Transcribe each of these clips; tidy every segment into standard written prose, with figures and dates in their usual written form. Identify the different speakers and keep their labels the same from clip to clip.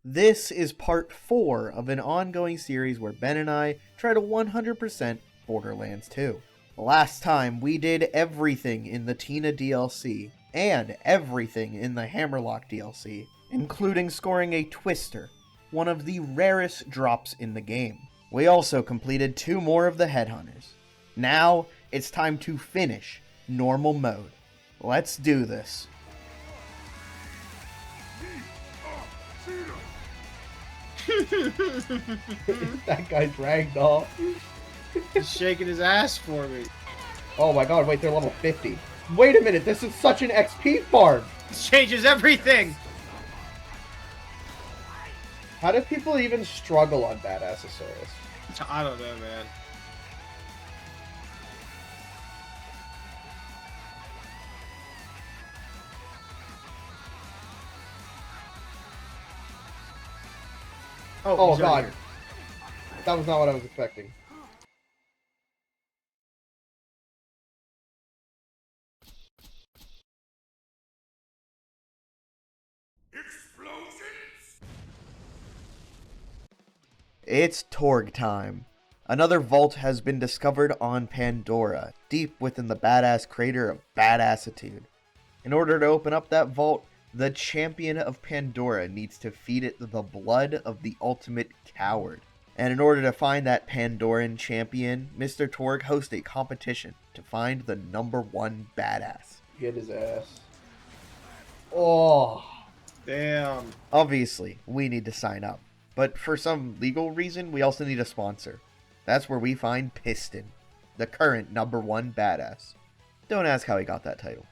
Speaker 1: This is part 4 of an ongoing series where Ben and I try to 100% Borderlands 2. Last time we did everything in the Tina DLC and everything in the Hammerlock DLC, including scoring a Twister, one of the rarest drops in the game. We also completed 2 more of the Headhunters. Now it's time to finish normal mode. Let's do this.
Speaker 2: That guy's ragdoll.
Speaker 3: He's shaking his ass for me.
Speaker 2: Oh my god, wait, they're level 50. Wait a minute, this is such an XP farm!
Speaker 3: This changes everything!
Speaker 2: How do people even struggle on Badassosaurus?
Speaker 3: I don't know, man.
Speaker 2: Oh
Speaker 3: he's right
Speaker 2: god.
Speaker 3: here.
Speaker 2: That was not what I was expecting.
Speaker 1: It's Torgue time. Another vault has been discovered on Pandora, deep within the badass crater of Badassitude. In order to open up that vault, the champion of Pandora needs to feed it the blood of the ultimate coward. And in order to find that Pandoran champion, Mr. Torgue hosts a competition to find the #1 badass.
Speaker 2: Get his ass. Oh.
Speaker 3: Damn.
Speaker 1: Obviously, we need to sign up. But for some legal reason, we also need a sponsor. That's where we find Piston, the current #1 badass. Don't ask how he got that title.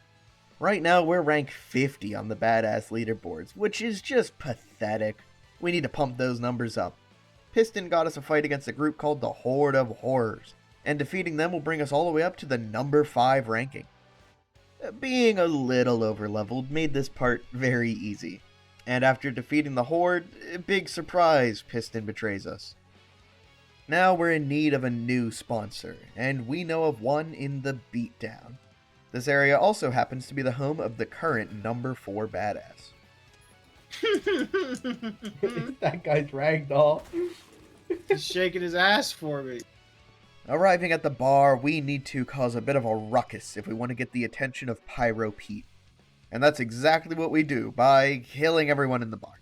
Speaker 1: Right now, we're ranked 50 on the badass leaderboards, which is just pathetic. We need to pump those numbers up. Piston got us a fight against a group called the Horde of Horrors, and defeating them will bring us all the way up to the #5 ranking. Being a little overleveled made this part very easy. And after defeating the Horde, big surprise, Piston betrays us. Now we're in need of a new sponsor, and we know of one in the Beatdown. This area also happens to be the home of the current #4 badass.
Speaker 2: That guy's ragdoll.
Speaker 3: He's shaking his ass for me.
Speaker 1: Arriving at the bar, we need to cause a bit of a ruckus if we want to get the attention of Pyro Pete. And that's exactly what we do by killing everyone in the bar.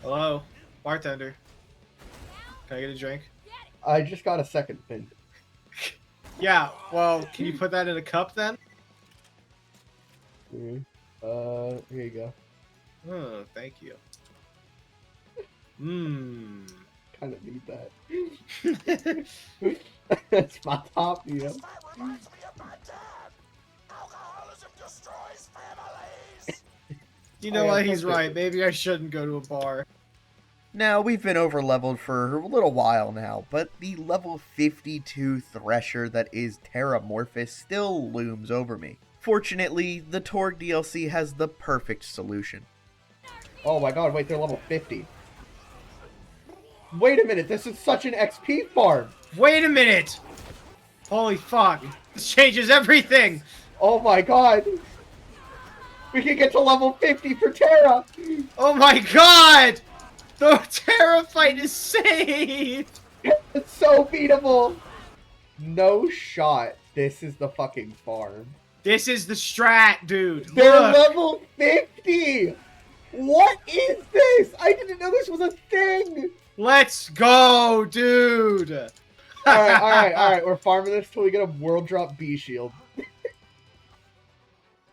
Speaker 3: Hello, bartender. Can I get a drink?
Speaker 2: I just got a second thing.
Speaker 3: Yeah, well, can you put that in a cup then?
Speaker 2: Here you go.
Speaker 3: Oh, thank you. Mmm.
Speaker 2: Kind of need that. That's my top, you know.
Speaker 3: You know what? He's right. Maybe I shouldn't go to a bar.
Speaker 1: Now, we've been overleveled for a little while now, but the level 52 Thresher that is Terramorphous still looms over me. Fortunately, the Torgue DLC has the perfect solution.
Speaker 2: Oh my god, wait, they're level 50. Wait a minute, this is such an XP farm!
Speaker 3: Wait a minute! Holy fuck. This changes everything!
Speaker 2: Oh my god! We can get to level 50 for Terra!
Speaker 3: Oh my god! The Terra fight is saved!
Speaker 2: It's so beatable! No shot. This is the fucking farm.
Speaker 3: This is the strat, dude.
Speaker 2: They're
Speaker 3: Look.
Speaker 2: level 50! What is this? I didn't know this was a thing!
Speaker 3: Let's go, dude!
Speaker 2: Alright, we're farming this till we get a world drop B shield.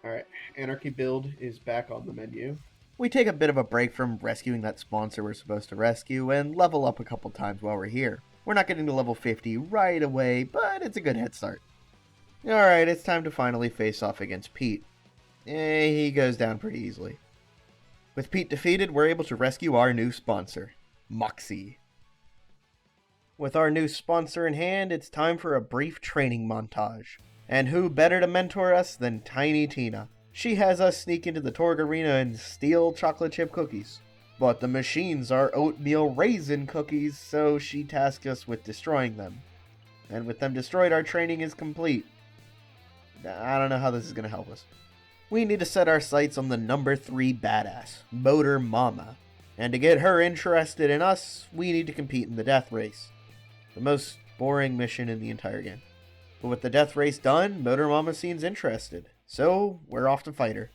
Speaker 2: Alright, Anarchy build is back on the menu.
Speaker 1: We take a bit of a break from rescuing that sponsor we're supposed to rescue and level up a couple times while we're here. We're not getting to level 50 right away, but it's a good head start. Alright, it's time to finally face off against Pete. He goes down pretty easily. With Pete defeated, we're able to rescue our new sponsor, Moxie. With our new sponsor in hand, it's time for a brief training montage. And who better to mentor us than Tiny Tina? She has us sneak into the Torgue Arena and steal chocolate chip cookies. But the machines are oatmeal raisin cookies, so she tasks us with destroying them. And with them destroyed, our training is complete. I don't know how this is going to help us. We need to set our sights on the #3 badass, Motor Mama. And to get her interested in us, we need to compete in the death race. The most boring mission in the entire game. But with the death race done, Motor Mama seems interested. So, we're off to fight her.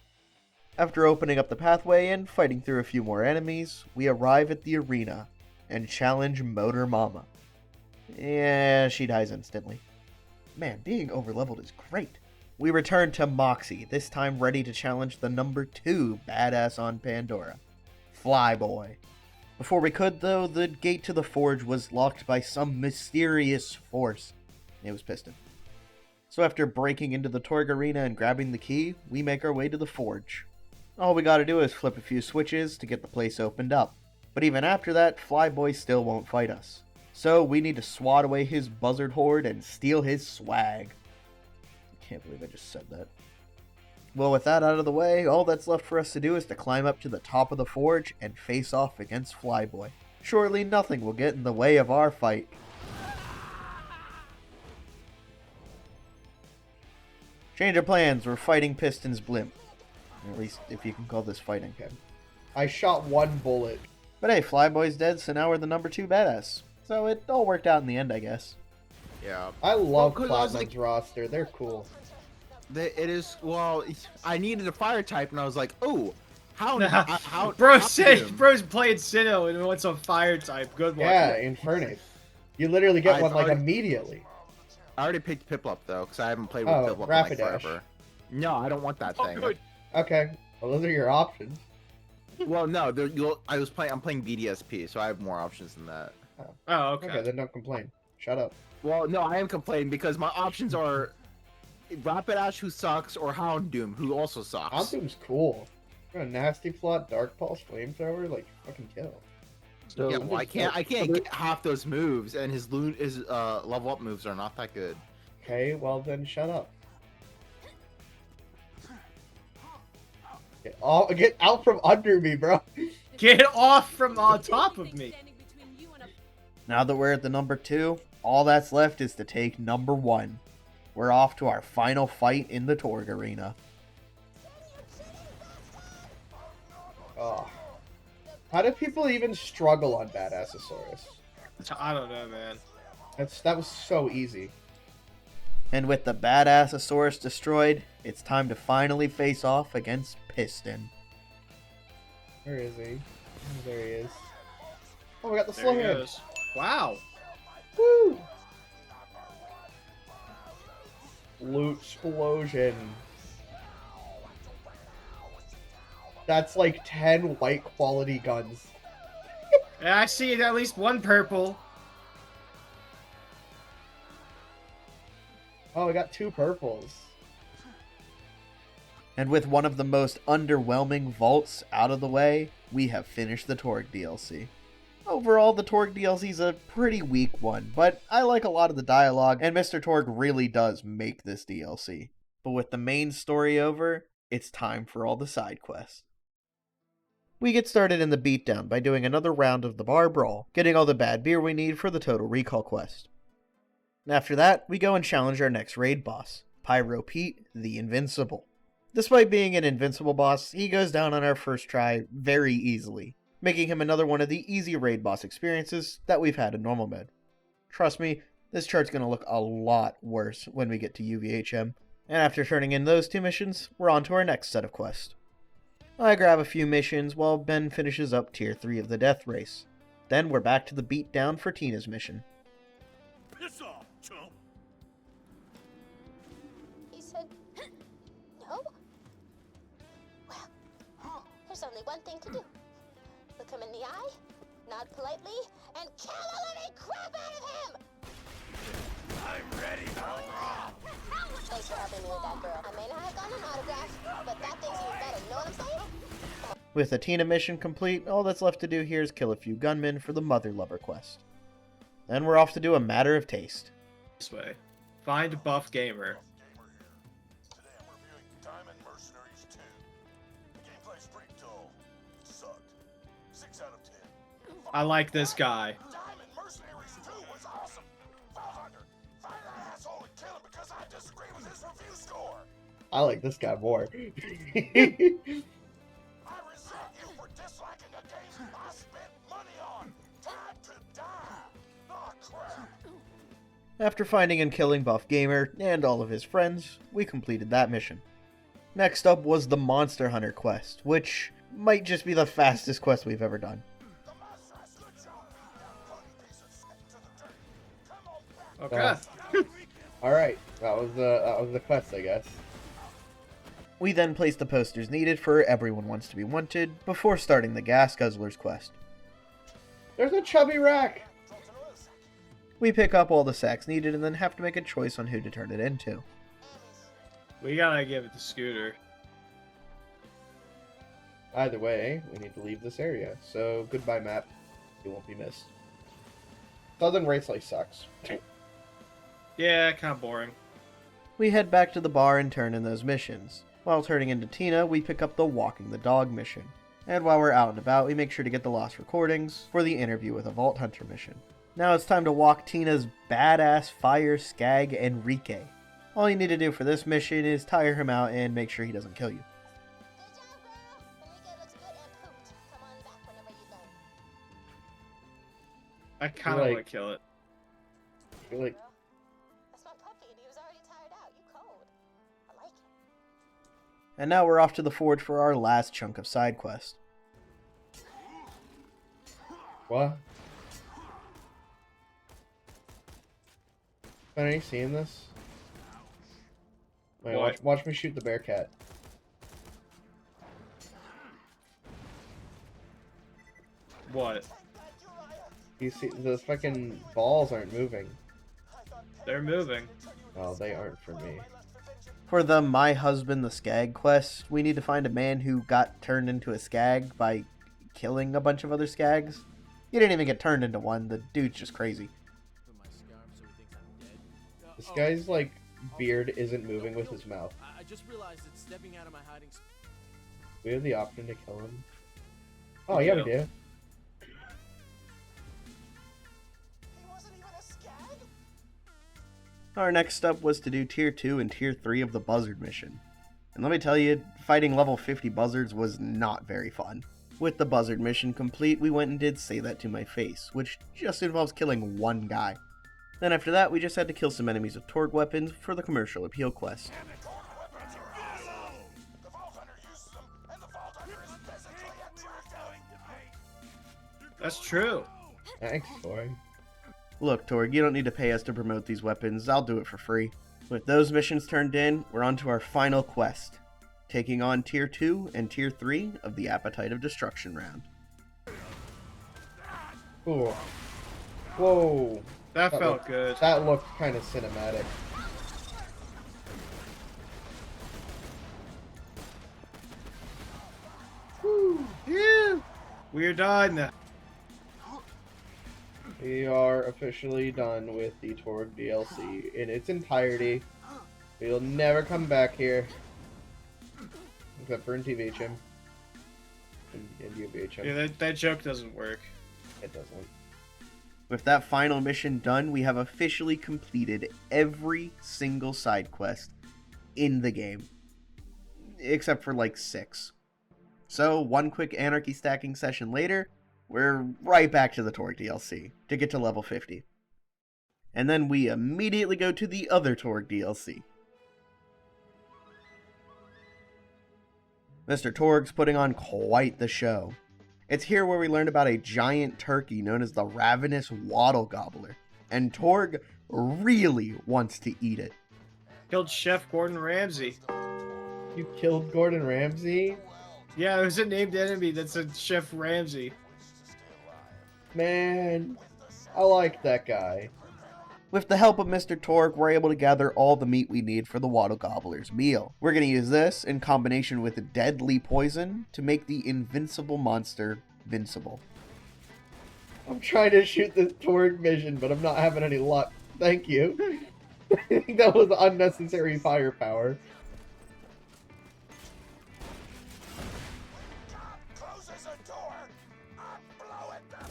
Speaker 1: After opening up the pathway and fighting through a few more enemies, we arrive at the arena and challenge Motor Mama. Yeah, she dies instantly. Man, being overleveled is great. We return to Moxie, this time ready to challenge the number 2 badass on Pandora, Flyboy. Before we could, though, the gate to the forge was locked by some mysterious force. It was Piston. So after breaking into the Torgue arena and grabbing the key, we make our way to the forge. All we gotta do is flip a few switches to get the place opened up. But even after that, Flyboy still won't fight us. So we need to swat away his buzzard horde and steal his swag. I can't believe I just said that. Well, with that out of the way, all that's left for us to do is to climb up to the top of the forge and face off against Flyboy. Surely nothing will get in the way of our fight. Change of plans, we're fighting Piston's blimp. At least, if you can call this fighting.
Speaker 2: Okay. I shot 1 bullet.
Speaker 1: But hey, Flyboy's dead, so now we're the number 2 badass. So it all worked out in the end, I guess.
Speaker 3: Yeah.
Speaker 2: I love
Speaker 3: 'cause
Speaker 2: Platinum's
Speaker 3: like,
Speaker 2: roster. They're cool.
Speaker 3: it is, well, I needed a fire type, and I was like, oh, how
Speaker 4: Bro's playing Sinnoh and wants a fire type. Good one.
Speaker 2: Yeah, Infernape. You literally get one like immediately.
Speaker 3: I already picked Piplup though, because I haven't played with Piplup in like
Speaker 2: Rapidash.
Speaker 3: forever. No, I don't want that thing.
Speaker 4: Good.
Speaker 2: Okay, well those are your options.
Speaker 3: Well, no, I'm playing BDSP, so I have more options than that.
Speaker 4: Oh, okay.
Speaker 2: Okay, then don't complain. Shut up.
Speaker 3: Well, no, I am complaining because my options are Rapidash, who sucks, or Houndoom, who also sucks.
Speaker 2: Houndoom's cool. Got a nasty plot, Dark Pulse, Flamethrower, like fucking kill.
Speaker 3: So, yeah, well, I can't get half those moves, and his level up moves are not that good.
Speaker 2: Okay, well then shut up. Get out from under me, bro.
Speaker 4: Get off from on top of me.
Speaker 1: Now that we're at the number 2, all that's left is to take number 1. We're off to our final fight in the Torgue arena.
Speaker 2: Oh. How do people even struggle on Badassosaurus?
Speaker 4: I don't know, man.
Speaker 2: That was so easy.
Speaker 1: And with the Badassosaurus destroyed, it's time to finally face off against Piston.
Speaker 2: Where is he? Oh, there he is. Oh, we got the
Speaker 4: There
Speaker 2: slow
Speaker 4: he
Speaker 2: hand.
Speaker 4: goes. Wow.
Speaker 2: Woo! Loot explosion. That's like 10 white quality guns.
Speaker 4: Yeah, I see at least one purple.
Speaker 2: Oh, we got 2 purples.
Speaker 1: And with one of the most underwhelming vaults out of the way, we have finished the Torgue DLC. Overall, the Torgue DLC is a pretty weak one, but I like a lot of the dialogue, and Mr. Torgue really does make this DLC. But with the main story over, it's time for all the side quests. We get started in the beatdown by doing another round of the bar brawl, getting all the bad beer we need for the Total Recall quest. After that, we go and challenge our next raid boss, Pyro Pete the Invincible. Despite being an invincible boss, he goes down on our first try very easily, making him another one of the easy raid boss experiences that we've had in normal mode. Trust me, this chart's going to look a lot worse when we get to UVHM, and after turning in those 2 missions, we're on to our next set of quests. I grab a few missions while Ben finishes up Tier 3 of the Death Race. Then we're back to the beatdown for Tina's mission.
Speaker 5: Piss off, chump!
Speaker 6: He said, no? Well, there's only one thing to do. Look him in the eye, nod politely, and kill the living crap out of him!
Speaker 5: I'm ready, Alba!
Speaker 6: Thanks for helping me with that girl. I may not have gotten an autograph, but that thing's even better, you know what I'm saying?
Speaker 1: With the Tina mission complete, all that's left to do here is kill a few gunmen for the Mother Lover quest. Then we're off to do a matter of taste.
Speaker 4: This way. Find Buff Gamer.
Speaker 5: Today I'm reviewing Diamond Mercenaries 2. The gameplay's pretty dull. It sucked. 6 out of 10.
Speaker 4: I like this guy.
Speaker 5: Diamond Mercenaries 2 was awesome. 500. Find that asshole and kill him because I disagree with his review score.
Speaker 2: I like this guy more.
Speaker 5: I resent you for disliking the game's boss
Speaker 1: After finding and killing Buff Gamer and all of his friends, we completed that mission. Next up was the Monster Hunter quest, which might just be the fastest quest we've ever done.
Speaker 4: Okay.
Speaker 2: Alright, that was the quest, I guess.
Speaker 1: We then placed the posters needed for Everyone Wants to Be Wanted before starting the Gas Guzzlers quest.
Speaker 2: There's a chubby rack!
Speaker 1: We pick up all the sacks needed and then have to make a choice on who to turn it into.
Speaker 4: We gotta give it to Scooter.
Speaker 2: Either way, we need to leave this area, so goodbye map. You won't be missed. Southern Racelight sucks.
Speaker 4: Yeah, kind of boring.
Speaker 1: We head back to the bar and turn in those missions. While turning into Tina, we pick up the Walking the Dog mission. And while we're out and about, we make sure to get the lost recordings for the interview with a Vault Hunter mission. Now it's time to walk Tina's badass fire skag Enrique. All you need to do for this mission is tire him out and make sure he doesn't kill you.
Speaker 6: Good job, girl. Enrique looks good and pooped. Come on back whenever you're done.
Speaker 4: I kind of
Speaker 2: Like-
Speaker 4: want to kill it.
Speaker 2: I feel like
Speaker 6: That's my puppy, and he was already tired out. You cold. I like it.
Speaker 1: And now we're off to the Forge for our last chunk of side quest.
Speaker 2: what? Are you seeing this? Wait,
Speaker 4: What?
Speaker 2: watch me shoot the bear cat.
Speaker 4: What?
Speaker 2: You see, the fucking balls aren't moving.
Speaker 4: They're moving.
Speaker 2: Oh, they aren't for me.
Speaker 1: For the My Husband the Skag quest, we need to find a man who got turned into a skag by killing a bunch of other skags. He didn't even get turned into one, the dude's just crazy.
Speaker 2: This guy's like beard isn't moving with his mouth.
Speaker 7: I just realized it's stepping out of my hiding spot.
Speaker 2: We have the option to kill him. Oh yeah, we do.
Speaker 5: He wasn't even a skag?
Speaker 1: Our next step was to do Tier 2 and Tier 3 of the Buzzard mission. And let me tell you, fighting level 50 buzzards was not very fun. With the Buzzard mission complete, we went and did Say That to My Face, which just involves killing one guy. Then after that, we just had to kill some enemies with Torgue weapons for the commercial appeal quest.
Speaker 5: Torgue weapons are awesome! The Vault Hunter uses them, and the Vault Hunter is physically attractive!
Speaker 4: That's true.
Speaker 2: Thanks, boy.
Speaker 1: Look, Torgue, you don't need to pay us to promote these weapons, I'll do it for free. With those missions turned in, we're on to our final quest, taking on Tier 2 and Tier 3 of the Appetite of Destruction round.
Speaker 2: Cool. Whoa.
Speaker 4: That
Speaker 2: That
Speaker 4: felt
Speaker 2: looked-
Speaker 4: good.
Speaker 2: That looked kind of cinematic.
Speaker 4: Yeah. We're done.
Speaker 2: We are officially done with the Torgue DLC in its entirety. We'll never come back here. Except for in TVHM. And UVHM.
Speaker 4: Yeah, that joke doesn't work.
Speaker 2: It doesn't.
Speaker 1: With that final mission done, we have officially completed every single side quest in the game. Except for like 6. So, one quick anarchy stacking session later, we're right back to the Torgue DLC to get to level 50. And then we immediately go to the other Torgue DLC. Mr. Torgue's putting on quite the show. It's here where we learned about a giant turkey known as the Ravenous Waddle Gobbler, and Torgue really wants to eat it.
Speaker 4: Killed Chef Gordon Ramsay.
Speaker 2: You killed Gordon Ramsay?
Speaker 4: Yeah, there's a named enemy that's a Chef Ramsay.
Speaker 2: Man, I like that guy.
Speaker 1: With the help of Mr. Torgue, we're able to gather all the meat we need for the Waddle Gobbler's meal. We're going to use this in combination with deadly poison to make the invincible monster vincible.
Speaker 2: I'm trying to shoot this Torgue mission, but I'm not having any luck. Thank you. I think that was unnecessary firepower.
Speaker 5: Closes a door! I'm blowing them!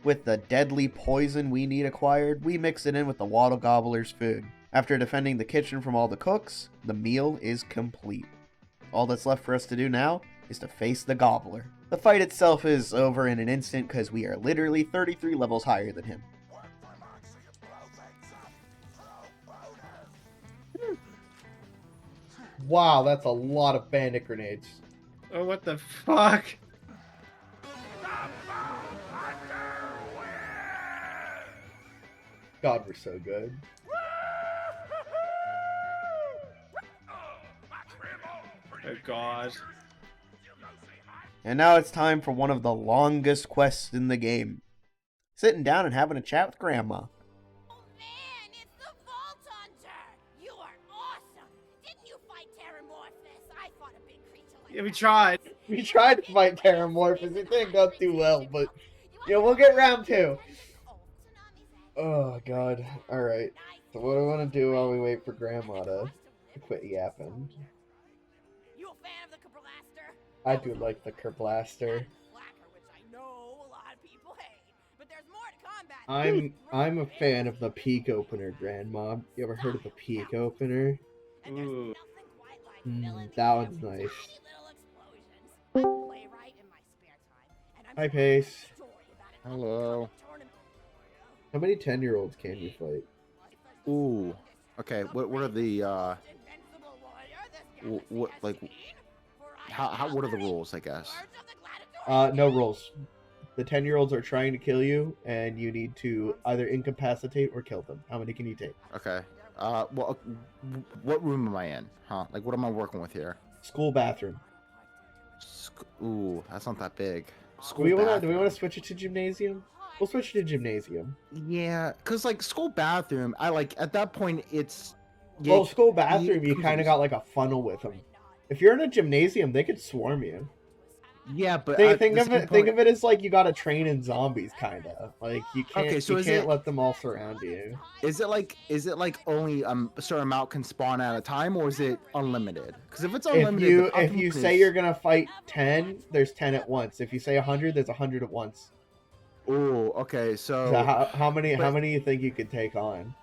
Speaker 1: With the deadly poison we need acquired, we mix it in with the Waddle Gobbler's food. After defending the kitchen from all the cooks, the meal is complete. All that's left for us to do now is to face the Gobbler. The fight itself is over in an instant because we are literally 33 levels higher than him.
Speaker 5: Work for
Speaker 2: Wow, that's a lot of bandit grenades.
Speaker 4: Oh, what the fuck?
Speaker 2: God, we're so good.
Speaker 4: Oh god.
Speaker 1: And now it's time for one of the longest quests in the game. Sitting down and having a chat with Grandma.
Speaker 6: Oh man, it's the Vault Hunter! You are awesome! Didn't you fight Terramorphous? I fought a big creature like
Speaker 4: Yeah, we
Speaker 6: that.
Speaker 4: tried.
Speaker 2: We tried to fight Terramorphous. It didn't go too well, but yeah, we'll get round 2. Oh god. Alright. So what do I want to do while we wait for Grandma to quit yapping?
Speaker 6: You a fan of the Blaster?
Speaker 2: I do like the Kerblaster.
Speaker 6: Which I know a lot of people hate, but there's more to combat.
Speaker 2: I'm a fan of the peak opener, Grandma. You ever heard of the peak opener?
Speaker 6: And there's
Speaker 4: Ooh.
Speaker 6: nothing quite like filling
Speaker 2: That
Speaker 6: the
Speaker 2: one's
Speaker 6: air with
Speaker 2: nice.
Speaker 6: tiny little explosions. I'm a playwright in my spare time, and I'm
Speaker 2: Hi,
Speaker 6: trying to write a
Speaker 2: Pace.
Speaker 6: story about an
Speaker 3: Hello.
Speaker 6: upcoming tournament.
Speaker 2: How many 10-year-olds can you fight?
Speaker 3: Ooh. Okay. What are the
Speaker 6: Invincible warrior, this
Speaker 3: what like how what are the rules? I guess.
Speaker 2: No rules. The 10-year-olds are trying to kill you, and you need to either incapacitate or kill them. How many can you take?
Speaker 3: Okay. Well, what room am I in? Huh? Like, what am I working with here?
Speaker 2: School bathroom.
Speaker 3: Ooh, that's not that big.
Speaker 2: Do we want
Speaker 3: bathroom.
Speaker 2: to switch it to gymnasium? We'll switch it to gymnasium.
Speaker 3: Yeah, cause like school bathroom, I like at that point it's.
Speaker 2: Well, school bathroom, you kind of got like a funnel with them. If you're in a gymnasium, they could swarm you.
Speaker 3: Yeah, but
Speaker 2: Think of it as like you got to train in zombies, kind of. Like you can't
Speaker 3: Okay, so
Speaker 2: you
Speaker 3: is
Speaker 2: can't
Speaker 3: it-
Speaker 2: let them all surround you.
Speaker 3: Is it like only a certain amount can spawn at a time, or is it unlimited? Because if it's unlimited,
Speaker 2: If you say you're gonna fight 10, there's 10 at once. If you say 100, there's 100 at once.
Speaker 3: Oh, okay. So,
Speaker 2: So how many
Speaker 3: but-
Speaker 2: do you think you could take on?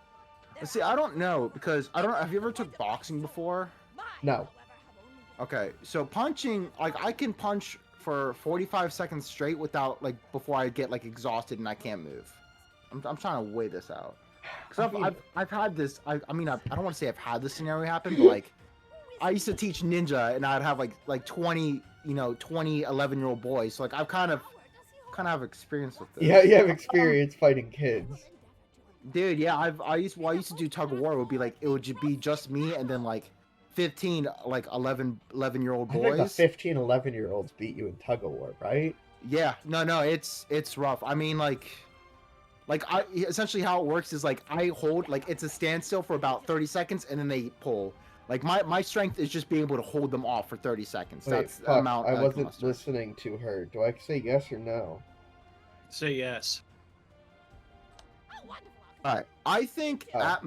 Speaker 3: see, I don't know because I don't know. Have you ever took boxing before?
Speaker 2: No.
Speaker 3: Okay, so punching, like I can punch for 45 seconds straight without like before I get like exhausted and I can't move. I'm trying to weigh this out. Cause I've had this. I mean I don't want to say I've had this scenario happen, but like I used to teach ninja and I'd have like 20 11-year-old boys. So like I've kind of have experience with this.
Speaker 2: Yeah, you have experience fighting kids.
Speaker 3: Dude, yeah, I used to do tug of war. It would be just me and then like 15 like 11-year-old
Speaker 2: I think the
Speaker 3: boys.
Speaker 2: 15, 11-year-olds beat you in tug of war, right?
Speaker 3: Yeah, no, it's rough. I mean, like I essentially how it works is like I hold like it's a standstill for about 30 seconds and then they pull. Like my strength is just being able to hold them off for 30 seconds.
Speaker 2: Wait,
Speaker 3: That's the
Speaker 2: fuck,
Speaker 3: amount.
Speaker 2: I
Speaker 3: can
Speaker 2: wasn't
Speaker 3: muster.
Speaker 2: listening to her. Do I say yes or no?
Speaker 4: Say yes.
Speaker 3: All right, I think
Speaker 2: Oh,
Speaker 3: at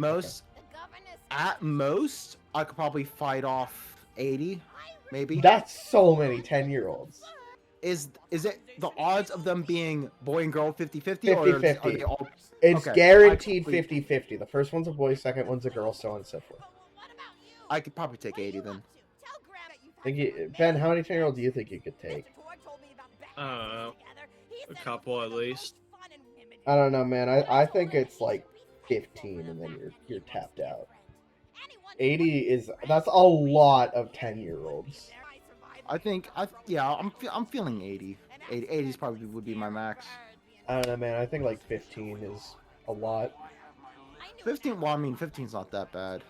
Speaker 3: most I could probably fight off 80, maybe.
Speaker 2: That's so many 10-year-olds.
Speaker 3: Is it the odds of them being boy and girl 50-50 or are
Speaker 2: 50-50.
Speaker 3: they all?
Speaker 2: It's
Speaker 3: Okay,
Speaker 2: guaranteed
Speaker 3: I could-
Speaker 2: 50-50. The first one's a boy, second one's a girl, so on and so forth.
Speaker 3: I could probably take 80 then.
Speaker 2: Ben, how many 10-year-olds do you think you could take?
Speaker 4: I don't know. A couple at least.
Speaker 2: I don't know, man. I think it's like 15 and then you're tapped out. 80 that's a lot of 10-year-olds.
Speaker 3: I think I'm feeling 80. 80 is probably would be my max.
Speaker 2: I don't know, man. I think like 15 is a lot.
Speaker 3: 15. Well, I mean 15's not that bad.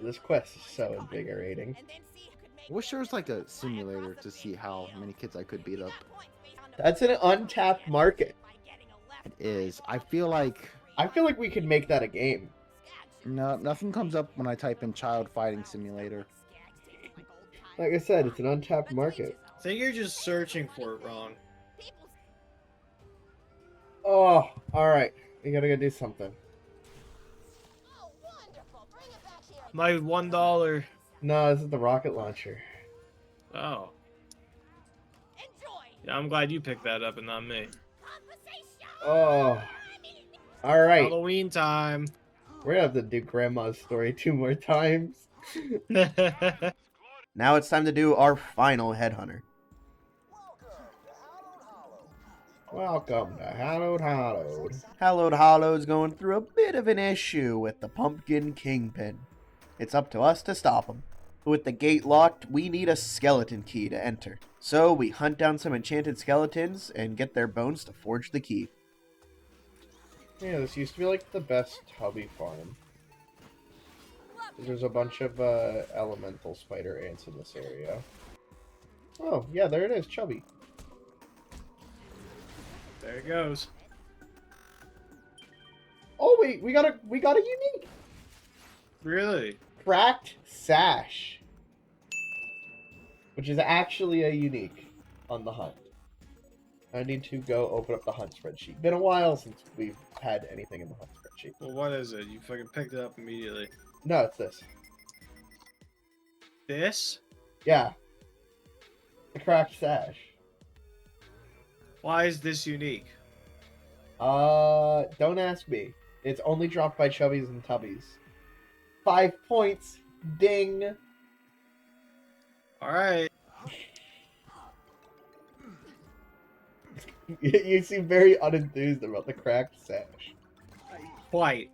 Speaker 2: This quest is so invigorating.
Speaker 3: I wish there was like a simulator to see how many kids I could beat up.
Speaker 2: That's an untapped market.
Speaker 3: It is. I feel like
Speaker 2: we could make that a game.
Speaker 3: no, nothing comes up when I type in child fighting simulator.
Speaker 2: Like I said, it's an untapped market.
Speaker 4: I think you're just searching for it wrong.
Speaker 2: Oh, alright. We gotta go do something.
Speaker 4: My $1.
Speaker 2: No, this is the rocket launcher.
Speaker 4: Oh. Yeah, I'm glad you picked that up and not me.
Speaker 2: Oh. Alright.
Speaker 4: Halloween time.
Speaker 2: We're gonna have to do Grandma's story 2 more times.
Speaker 1: Now it's time to do our final Headhunter.
Speaker 2: Welcome to Hallowed Hollow.
Speaker 1: Hallowed Hollow's going through a bit of an issue with the Pumpkin Kingpin. it's up to us to stop them. With the gate locked, we need a skeleton key to enter. So we hunt down some enchanted skeletons and get their bones to forge the key.
Speaker 2: Yeah, this used to be like the best hubby farm. There's a bunch of elemental spider ants in this area. Oh, yeah, there it is, Chubby.
Speaker 4: There it goes.
Speaker 2: Oh wait, we got a unique
Speaker 4: Really?
Speaker 2: cracked sash, which is actually a unique on the hunt. I need to go open up the hunt spreadsheet. Been a while since we've had anything in the hunt spreadsheet.
Speaker 4: Well, what is it? You fucking picked it up immediately.
Speaker 2: No, it's this.
Speaker 4: This?
Speaker 2: Yeah, the cracked sash.
Speaker 4: Why is this unique?
Speaker 2: Don't ask me. It's only dropped by Chubbies and Tubbies. 5 points. Ding.
Speaker 4: Alright.
Speaker 2: You seem very unenthused about the cracked sash.
Speaker 4: Quite.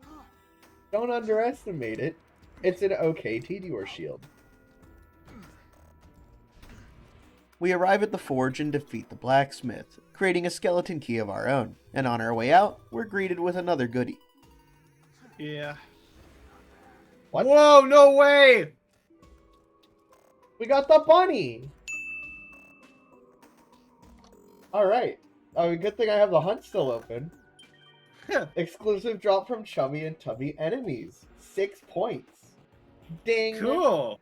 Speaker 2: Don't underestimate it. It's an okay Meteor shield.
Speaker 1: We arrive at the forge and defeat the blacksmith, creating a skeleton key of our own. And on our way out, we're greeted with another goodie.
Speaker 4: Yeah.
Speaker 2: What?
Speaker 4: Whoa, no way!
Speaker 2: We got the bunny! Alright. Good thing I have the hunt still open. Exclusive drop from Chubby and Tubby enemies. 6 points. Ding!
Speaker 4: Cool!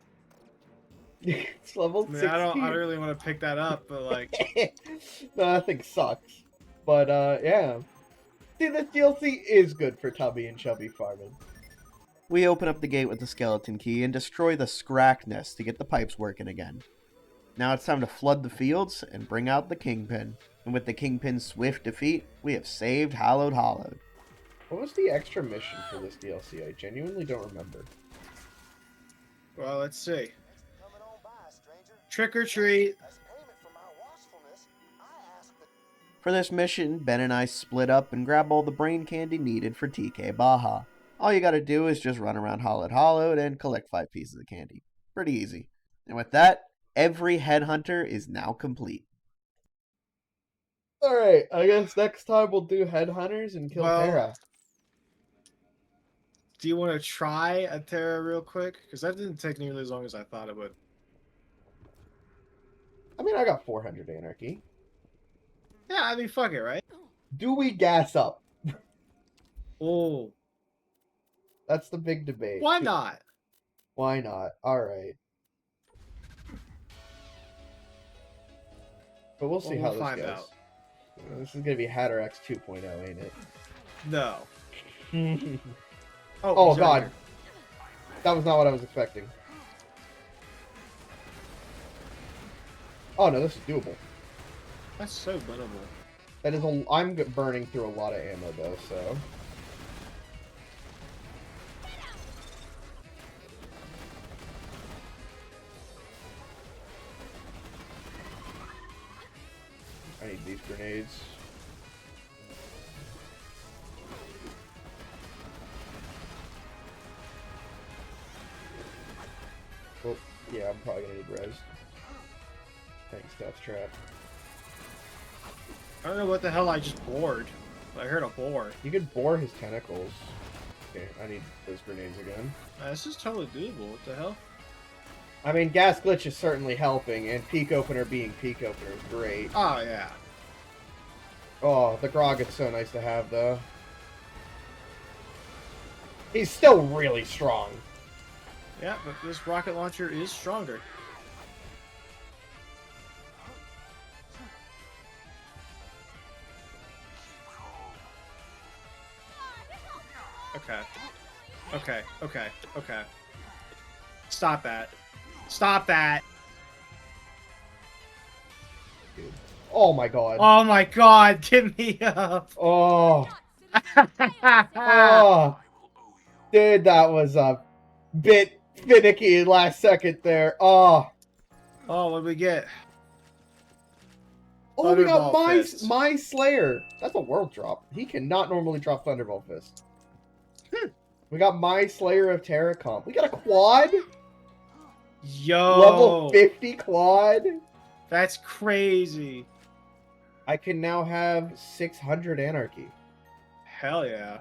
Speaker 2: It's level
Speaker 4: I mean,
Speaker 2: 16.
Speaker 4: I don't really want to pick that up, but like...
Speaker 2: No, that thing sucks. But, yeah. See, this DLC is good for Tubby and Chubby farming.
Speaker 1: We open up the gate with the skeleton key and destroy the Scrack nest to get the pipes working again. Now it's time to flood the fields and bring out the Kingpin. And with the Kingpin's swift defeat, we have saved Hallowed Hollow.
Speaker 2: What was the extra mission for this DLC? I genuinely don't remember.
Speaker 4: Well, let's see. Trick or treat.
Speaker 1: For this mission, Ben and I split up and grab all the brain candy needed for TK Baja. All you gotta do is just run around Hallowed Hollow and collect 5 pieces of candy. Pretty easy. And with that, every headhunter is now complete.
Speaker 2: Alright, I guess next time we'll do headhunters and kill
Speaker 4: Well,
Speaker 2: Terra.
Speaker 4: Do you want to try a Terra real quick? Because that didn't take nearly as long as I thought it would.
Speaker 2: I mean, I got 400 Anarchy.
Speaker 4: Yeah, I mean, fuck it, right?
Speaker 2: Do we gas up?
Speaker 4: Oh.
Speaker 2: That's the big debate.
Speaker 4: Why not?
Speaker 2: Why not? Alright. But we'll see how this
Speaker 4: find
Speaker 2: goes.
Speaker 4: out.
Speaker 2: This is gonna be Hatterax 2.0, ain't it?
Speaker 4: No.
Speaker 2: Oh
Speaker 4: he's right
Speaker 2: god.
Speaker 4: here.
Speaker 2: That was not what I was expecting. Oh no, this is doable.
Speaker 4: That's so winnable.
Speaker 2: That is a. I'm burning through a lot of ammo though, so. I need these grenades. Oh, yeah, I'm probably gonna need res. Thanks, Death Trap.
Speaker 4: I don't know what the hell I just bored. I heard a boar.
Speaker 2: You could bore his tentacles. Okay, I need those grenades again.
Speaker 4: This is totally doable. What the hell?
Speaker 2: I mean, Gas Glitch is certainly helping, and Peak Opener being Peak Opener is great.
Speaker 4: Oh, yeah.
Speaker 2: Oh, the Grog is so nice to have, though. He's still really strong.
Speaker 4: Yeah, but this rocket launcher is stronger. Okay. Okay, okay, okay. Stop that. Stop that!
Speaker 2: Dude. Oh my god.
Speaker 4: Oh my god, give me up!
Speaker 2: Oh. Oh. Dude, that was a bit finicky last second there. Oh.
Speaker 4: Oh, what did we get?
Speaker 2: Oh, we got
Speaker 4: Thunderbolt
Speaker 2: my
Speaker 4: Fist.
Speaker 2: my Slayer. That's a world drop. He cannot normally drop Thunderbolt Fist. We got My Slayer of Terracomp. We got a quad?
Speaker 4: Yo.
Speaker 2: Level 50 quad?
Speaker 4: That's crazy.
Speaker 2: I can now have 600 Anarchy.
Speaker 4: Hell yeah.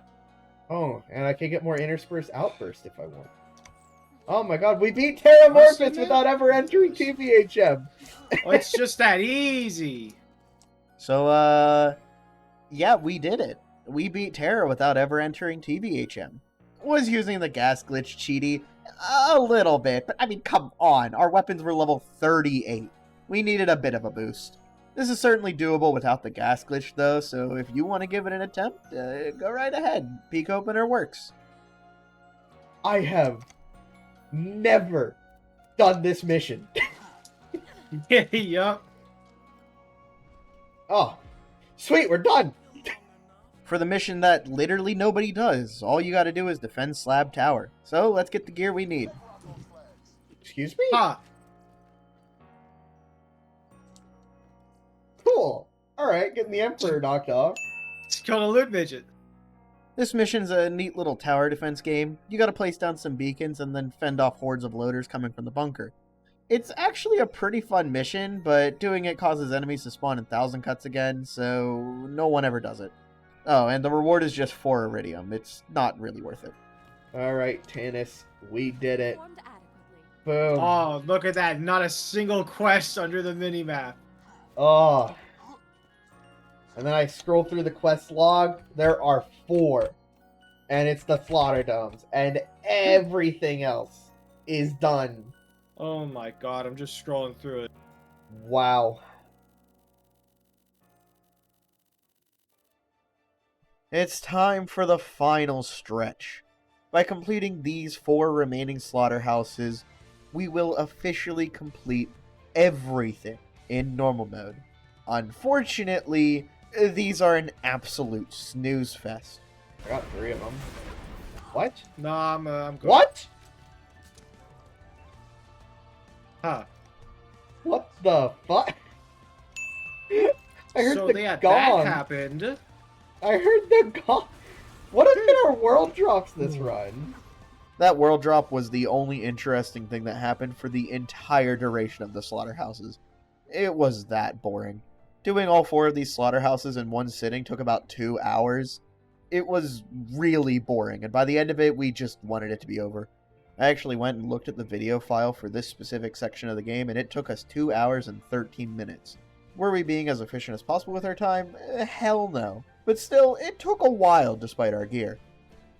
Speaker 2: Oh, and I can get more Interspersed Outburst if I want. Oh my god, we beat Terramorphous without ever entering TVHM!
Speaker 4: Oh, it's just that easy.
Speaker 1: So, yeah, we did it. We beat Terra without ever entering TVHM. Was using the gas glitch cheaty a little bit, but I mean, come on. Our weapons were level 38. We needed a bit of a boost. This is certainly doable without the gas glitch, though, so if you want to give it an attempt, go right ahead. Peak opener works.
Speaker 2: I have never done this mission.
Speaker 4: Yup.
Speaker 2: Oh, sweet, we're done.
Speaker 1: For the mission that literally nobody does, all you gotta do is defend Slab Tower. So, let's get the gear we need.
Speaker 2: Excuse me?
Speaker 4: Huh.
Speaker 2: Cool. Alright, getting the Emperor knocked off.
Speaker 4: It's called a loot midget.
Speaker 1: This mission's a neat little tower defense game. You gotta place down some beacons and then fend off hordes of loaders coming from the bunker. It's actually a pretty fun mission, but doing it causes enemies to spawn in 1,000 cuts again, so no one ever does it. Oh, and the reward is just 4 iridium. It's not really worth it.
Speaker 2: Alright, Tannis, we did it. Boom.
Speaker 4: Oh, look at that. Not a single quest under the minimap.
Speaker 2: Oh. And then I scroll through the quest log. There are 4. And it's the Slaughter Domes. And everything else is done.
Speaker 4: Oh my god, I'm just scrolling through it.
Speaker 2: Wow.
Speaker 1: It's time for the final stretch. By completing these 4 remaining slaughterhouses, we will officially complete everything in normal mode. Unfortunately, these are an absolute snooze fest.
Speaker 2: I got 3 of them. What?
Speaker 4: Nah, I'm good.
Speaker 2: What?
Speaker 4: Huh.
Speaker 2: What the fuck? I heard
Speaker 4: So
Speaker 2: the
Speaker 4: yeah,
Speaker 2: gong.
Speaker 4: that happened.
Speaker 2: I heard the gong. What have been our world drops this run?
Speaker 1: That world drop was the only interesting thing that happened for the entire duration of the slaughterhouses. It was that boring. Doing all 4 of these slaughterhouses in one sitting took about 2 hours. It was really boring, and by the end of it, we just wanted it to be over. I actually went and looked at the video file for this specific section of the game, and it took us 2 hours and 13 minutes. Were we being as efficient as possible with our time? Hell no. But still, it took a while despite our gear.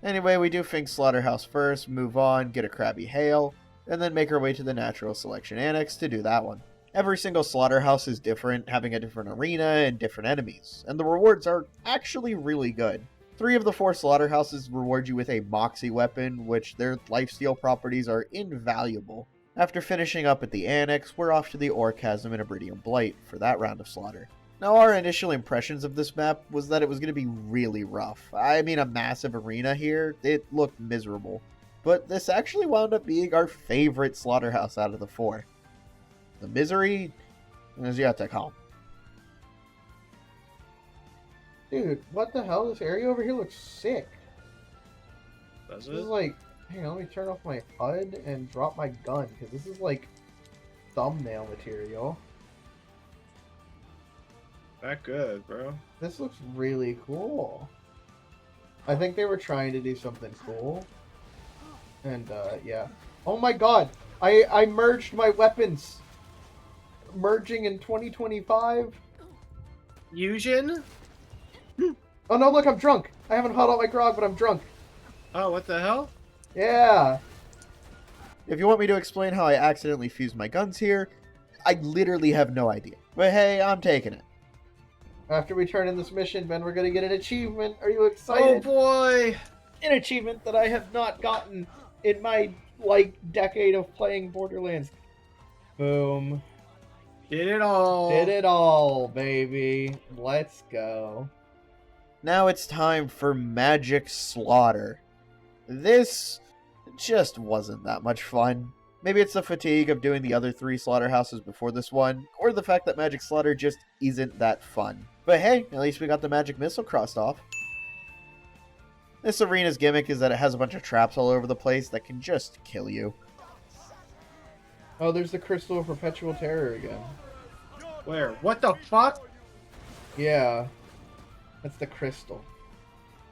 Speaker 1: Anyway, we do Fink's Slaughterhouse first, move on, get a Krabby Hail, and then make our way to the Natural Selection Annex to do that one. Every single slaughterhouse is different, having a different arena and different enemies, and the rewards are actually really good. 3 of the 4 slaughterhouses reward you with a Moxie weapon, which their lifesteal properties are invaluable. After finishing up at the Annex, we're off to the Orchasm and Ibridium Blight for that round of slaughter. Now, our initial impressions of this map was that it was going to be really rough. I mean, a massive arena here, it looked miserable. But this actually wound up being our favorite slaughterhouse out of the 4. The misery is yet to come.
Speaker 2: Dude, what the hell? This area over here looks sick.
Speaker 4: Does
Speaker 2: This is
Speaker 4: it?
Speaker 2: like... Hang on, let me turn off my HUD and drop my gun, because this is like thumbnail material.
Speaker 4: That good, bro.
Speaker 2: This looks really cool. I think they were trying to do something cool. And, yeah. Oh my god! I merged my weapons! Merging in 2025?
Speaker 4: Fusion?
Speaker 2: Oh no, look, I'm drunk! I haven't hot out my grog, but I'm drunk.
Speaker 4: Oh, what the hell?
Speaker 2: Yeah!
Speaker 1: If you want me to explain how I accidentally fused my guns here, I literally have no idea. But hey, I'm taking it.
Speaker 2: After we turn in this mission, Ben, we're gonna get an achievement. Are you
Speaker 4: Oh
Speaker 2: excited?
Speaker 4: boy!
Speaker 2: An achievement that I have not gotten in my, like, decade of playing Borderlands. Boom.
Speaker 4: Did it all.
Speaker 2: Did it all, baby. Let's go.
Speaker 1: Now it's time for Magic Slaughter. This just wasn't that much fun. Maybe it's the fatigue of doing the other 3 slaughterhouses before this one, or the fact that Magic Slaughter just isn't that fun. But hey, at least we got the Magic Missile crossed off. This arena's gimmick is that it has a bunch of traps all over the place that can just kill you.
Speaker 2: Oh, there's the Crystal of Perpetual Terror again.
Speaker 4: Where? What the fuck?
Speaker 2: Yeah. That's the crystal.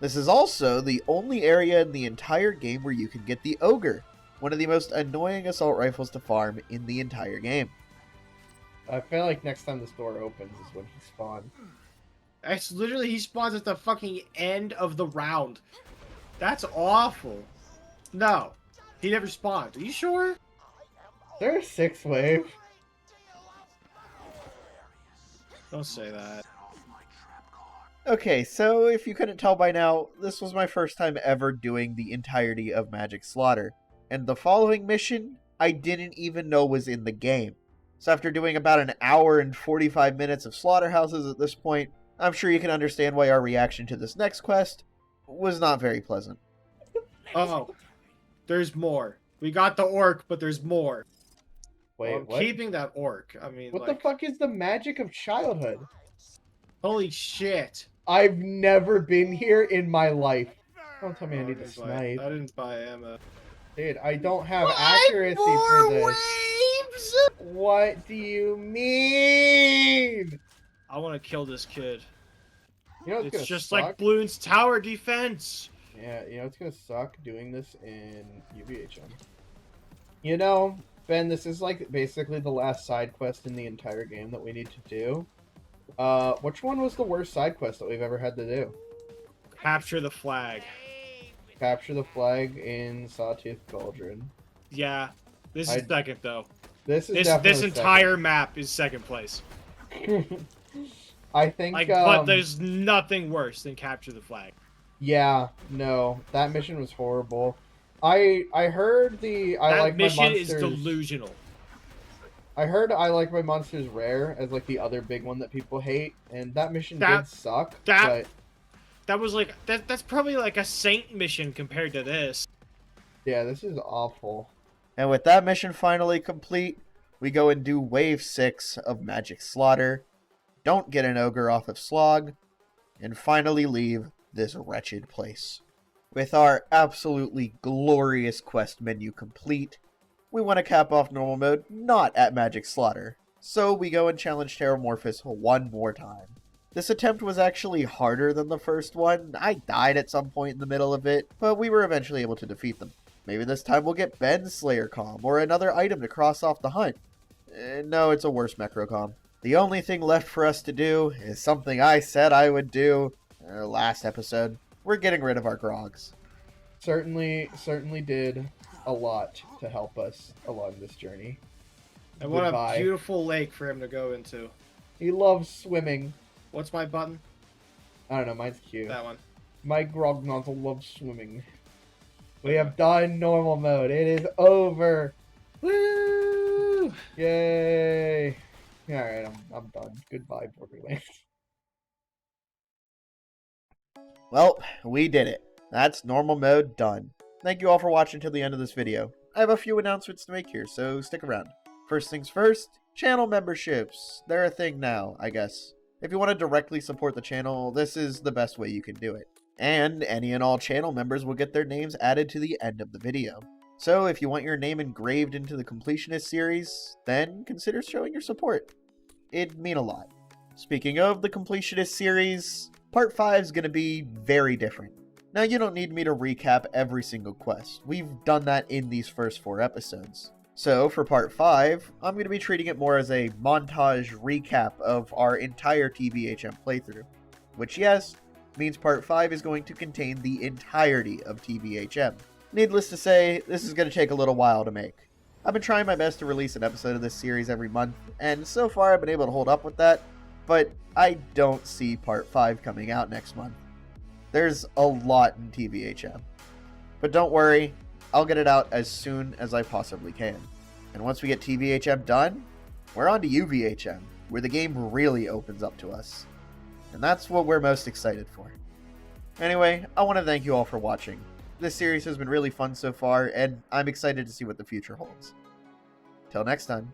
Speaker 1: This is also the only area in the entire game where you can get the Ogre, one of the most annoying assault rifles to farm in the entire game.
Speaker 2: I feel like next time this door opens is when he spawns.
Speaker 4: That's literally, he spawns at the fucking end of the round. That's awful. No. He never spawned. Are you sure?
Speaker 2: Is there a 6th wave?
Speaker 4: Don't say that.
Speaker 1: Okay, so if you couldn't tell by now, this was my first time ever doing the entirety of Magic Slaughter, and the following mission, I didn't even know was in the game. So after doing about an hour and 45 minutes of slaughterhouses at this point, I'm sure you can understand why our reaction to this next quest was not very pleasant.
Speaker 4: Oh, there's more. We got the orc, but there's more.
Speaker 2: Wait,
Speaker 4: Well, I'm
Speaker 2: what?
Speaker 4: keeping that orc. I mean,
Speaker 2: What
Speaker 4: like,
Speaker 2: the fuck is the magic of childhood?
Speaker 4: holy shit.
Speaker 2: I've never been here in my life. Don't tell me I need to snipe.
Speaker 4: I didn't buy ammo.
Speaker 2: Dude, I don't have accuracy for this.
Speaker 4: Waves!
Speaker 2: What do you mean?
Speaker 4: I want to kill this kid.
Speaker 2: You know what's
Speaker 4: It's
Speaker 2: gonna
Speaker 4: just
Speaker 2: suck?
Speaker 4: like Bloons tower defense.
Speaker 2: Yeah, you know it's gonna suck doing this in UVHM. You know, Ben, this is like basically the last side quest in the entire game that we need to do. Which one was the worst side quest that we've ever had to do?
Speaker 4: Capture the flag.
Speaker 2: Capture the flag in Sawtooth Cauldron.
Speaker 4: Yeah, this is second though.
Speaker 2: This is
Speaker 4: This
Speaker 2: definitely
Speaker 4: entire map is second place.
Speaker 2: second. I think,
Speaker 4: Like, but there's nothing worse than capture the flag.
Speaker 2: yeah, no, that mission was horrible. I heard the I
Speaker 4: That
Speaker 2: like my
Speaker 4: mission is
Speaker 2: monsters.
Speaker 4: delusional.
Speaker 2: I heard I like my monsters rare as like the other big one that people hate, and that mission
Speaker 4: That-
Speaker 2: did suck.
Speaker 4: that-
Speaker 2: But
Speaker 4: That was like that's probably like a saint mission compared to this.
Speaker 2: yeah, this is awful.
Speaker 1: And with that mission finally complete, we go and do Wave 6 of Magic Slaughter, don't get an ogre off of Slog, and finally leave this wretched place. With our absolutely glorious quest menu complete, we want to cap off normal mode not at Magic Slaughter, so we go and challenge Terramorphous one more time. This attempt was actually harder than the first one. I died at some point in the middle of it, but we were eventually able to defeat them. Maybe this time we'll get Ben's Slayer Calm, or another item to cross off the hunt. No, it's a worse Necrocom. The only thing left for us to do is something I said I would do last episode. We're getting rid of our grogs.
Speaker 2: Certainly did a lot to help us along this journey.
Speaker 4: And what
Speaker 2: Goodbye.
Speaker 4: a beautiful lake for him to go into.
Speaker 2: He loves swimming.
Speaker 4: What's my button?
Speaker 2: I don't know, mine's cute.
Speaker 4: That one.
Speaker 2: My grog nozzle loves swimming. We have done normal mode. It is over.
Speaker 4: Woo!
Speaker 2: Yay! Alright, I'm done. Goodbye, Borderlands.
Speaker 1: Well, we did it. That's normal mode done. Thank you all for watching till the end of this video. I have a few announcements to make here, so stick around. First things first, channel memberships. They're a thing now, I guess. If you want to directly support the channel, this is the best way you can do it. And any and all channel members will get their names added to the end of the video. So if you want your name engraved into the Completionist series, then consider showing your support. It'd mean a lot. Speaking of the Completionist series, Part 5 is going to be very different. Now, you don't need me to recap every single quest. We've done that in these first 4 episodes. So, for Part 5, I'm going to be treating it more as a montage recap of our entire TVHM playthrough. Which, yes, means Part 5 is going to contain the entirety of TVHM. Needless to say, this is going to take a little while to make. I've been trying my best to release an episode of this series every month, and so far I've been able to hold up with that, but I don't see Part 5 coming out next month. There's a lot in TVHM. But don't worry, I'll get it out as soon as I possibly can. And once we get TVHM done, we're on to UVHM, where the game really opens up to us. And that's what we're most excited for. Anyway, I want to thank you all for watching. This series has been really fun so far, and I'm excited to see what the future holds. Till next time.